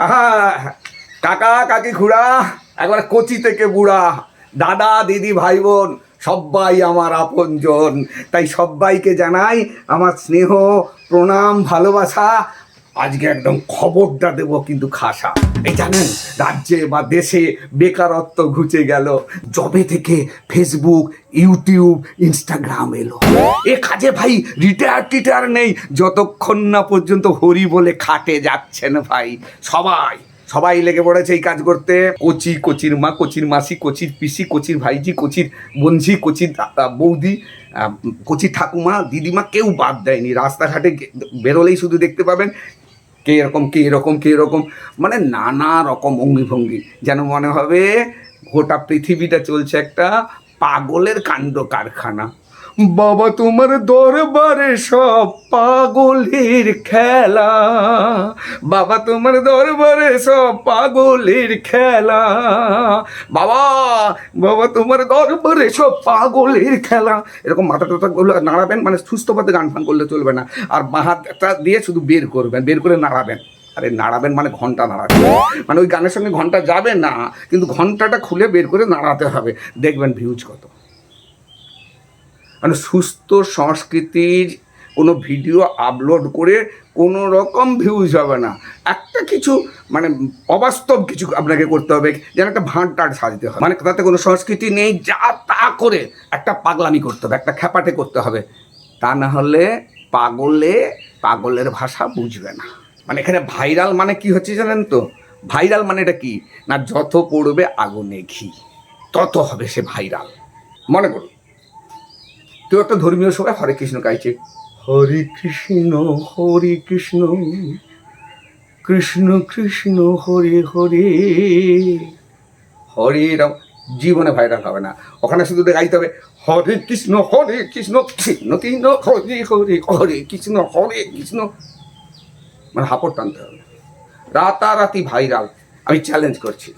আহা, কাকা কাকি খুড়া, একবার কচি থেকে বুড়া, দাদা দিদি ভাই বোন সবাই আমার আপনজন। তাই সবাইকে জানাই আমার স্নেহ, প্রণাম, ভালোবাসা। আজকে একদম খবরটা দেব কিন্তু খাসা। এই জানেন, রাজ্যে বা দেশে বেকারত্ব ঘুচে গেল যবে থেকে ফেসবুক, ইউটিউব, ইনস্টাগ্রাম এলো। এ কাজে ভাই রিটায়ার নেই যতক্ষণ না পর্যন্ত হরি বলে খাটে যাচ্ছেন ভাই। সবাই লেগে পড়েছে এই কাজ করতে। কচির মা, কচির মাসি, কচির পিসি, কচির ভাইজি, কচির বোনঝি, কচির বৌদি, কচির ঠাকুমা, দিদিমা, কেউ বাদ দেয়নি। রাস্তাঘাটে বেরোলেই শুধু দেখতে পাবেন কে এরকম, মানে নানা রকম অঙ্গিভঙ্গি, যেন মনে হবে গোটা পৃথিবীটা চলছে একটা পাগলের কাণ্ড কারখানা। বাবা তোমার দরবারে সব পাগলের খেলা, বাবা তোমার দরবারে সব পাগলের খেলা, বাবা তোমার দরবারে সব পাগলের খেলা। এরকম মাথা টাথাগুলো নাড়াবেন, মানে সুস্থ পথে গান ফান করলে চলবে না। আর বাঁ হাতটা দিয়ে শুধু বের করে নাড়াবেন। আরে নাড়াবেন মানে ঘন্টা নাড়াবেন, মানে ওই গানের সঙ্গে ঘন্টা যাবে না, কিন্তু ঘন্টাটা খুলে বের করে নাড়াতে হবে। দেখবেন ভিউজ কত। মানে সুস্থ সংস্কৃতির কোনো ভিডিও আপলোড করে কোনো রকম ভিউজ হবে না। একটা কিছু মানে অবাস্তব কিছু আপনাকে করতে হবে, যেন একটা ভাঁড় টাড় সাজতে হবে, মানে তাতে কোনো সংস্কৃতি নেই, যা তা করে একটা পাগলামি করতে হবে, একটা খ্যাপাটে করতে হবে। তা না হলে পাগলের ভাষা বুঝবে না। মানে এখানে ভাইরাল মানে কি হচ্ছে জানেন তো? ভাইরাল মানে এটা কি না, যত পড়বে আগুনে ঘি তত হবে সে ভাইরাল। মনে করুন কেউ একটা ধর্মীয় সভায় হরে কৃষ্ণ গাইছে, হরে কৃষ্ণ কৃষ্ণ কৃষ্ণ হরে হরে, হরে রাম। জীবনে ভাইরাল হবে না। ওখানে শুধু গাইতে হবে হরে কৃষ্ণ কৃষ্ণ কৃষ্ণ হরে হরে, হরে কৃষ্ণ, মানে হাপড় টানতে হবে। রাতারাতি ভাইরাল। আমি চ্যালেঞ্জ করছি,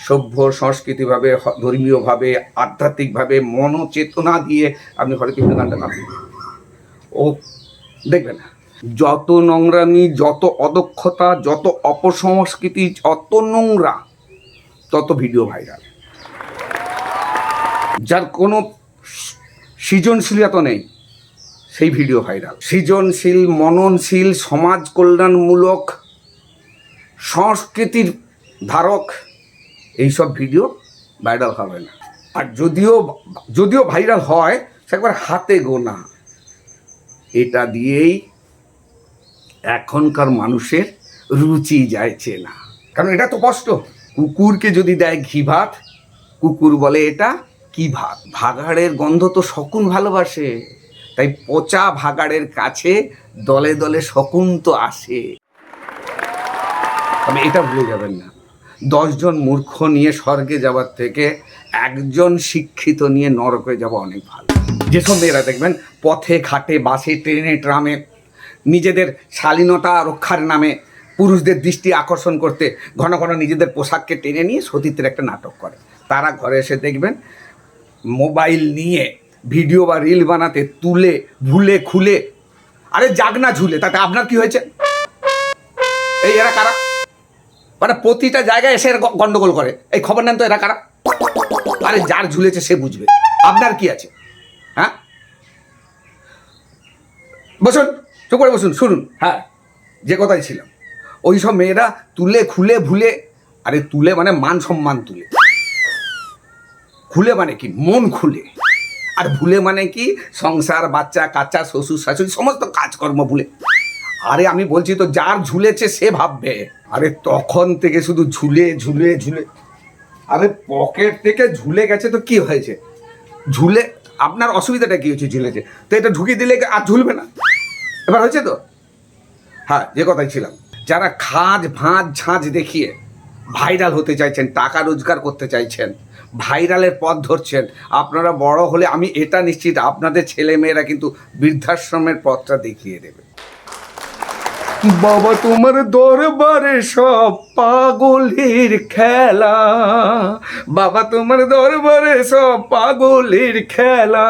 সভ্য সংস্কৃতিভাবে, ধর্মীয়ভাবে, আধ্যাত্মিকভাবে, মনোচেতনা দিয়ে আপনি হরে কৃষ্ণ গানটা গান, ও দেখবেন যত নোংরামি, যত অদক্ষতা, যত অপসংস্কৃতি, যত নোংরা, তত ভিডিও ভাইরাল। যার কোনো সৃজনশীলতা নেই সেই ভিডিও ভাইরাল। সৃজনশীল, মননশীল, সমাজ কল্যাণমূলক, সংস্কৃতির ধারক এইসব ভিডিও ভাইরাল হবে না। আর যদিও ভাইরাল হয় সে একবার হাতে গোনা। এটা দিয়েই এখনকার মানুষের রুচি যাইছে না, কারণ এটা তো কষ্ট। কুকুরকে যদি দেয় ঘি ভাত, কুকুর বলে এটা কি ভাত। ভাগাড়ের গন্ধ তো শকুন ভালোবাসে, তাই পচা ভাগাড়ের কাছে দলে দলে শকুন তো আসে। তবে এটা ভুলে যাবেন না, 10 জন মূর্খ নিয়ে স্বর্গে যাওয়ার থেকে একজন শিক্ষিত নিয়ে নরকে যাওয়া অনেক ভালো। যেসব মেয়েরা দেখবেন পথে ঘাটে, বাসে, ট্রেনে, ট্রামে নিজেদের শালীনতা রক্ষার নামে পুরুষদের দৃষ্টি আকর্ষণ করতে ঘন ঘন নিজেদের পোশাককে টেনে নিয়ে সতীত্বের একটা নাটক করে, তারা ঘরে এসে দেখবেন মোবাইল নিয়ে ভিডিও বা রিল বানাতে ভুলে খুলে, আরে জাগনা ঝুলে, তাতে আপনার কি হয়েছে? এই এরা কারা? মানে প্রতিটা জায়গায় এসে গন্ডগোল করে। এই খবর নেন তো এরা কারা? আরে যার ঝুলেছে সে বুঝবে, আপনার কি আছে? হ্যাঁ, বসুন, চুপ করে বসুন, শুনুন। হ্যাঁ, যে কথাই ছিলাম, ওই সব মেয়েরা খুলে ভুলে, আরে তুলে মানে মান সম্মান তুলে, খুলে মানে কি মন খুলে, আর ভুলে মানে কি সংসার, বাচ্চা কাচ্চা, শ্বশুর শাশুড়ি, সমস্ত কাজকর্ম ভুলে। আরে আমি বলছি তো, যার ঝুলেছে সে ভাববে। আরে তখন থেকে শুধু ঝুলে, আরে পকেট থেকে ঝুলে গেছে তো কি হয়েছে? ঝুলে আপনার অসুবিধাটা কি হয়েছে? ঝুলেছে তো এটা ঢুকিয়ে দিলে আর ঝুলবে না। এবার হয়েছে তো? হ্যাঁ, যে কথাই ছিলাম, যারা ঝাঁজ দেখিয়ে ভাইরাল হতে চাইছেন, টাকা রোজগার করতে চাইছেন, ভাইরালের পথ ধরছেন, আপনারা বড় হলে আমি এটা নিশ্চিত আপনাদের ছেলে মেয়েরা কিন্তু বৃদ্ধাশ্রমের পথটা দেখিয়ে দেবে। বাবা তোমার দরবারে সব পাগলের খেলা, বাবা তোমার দরবারে সব পাগলের খেলা।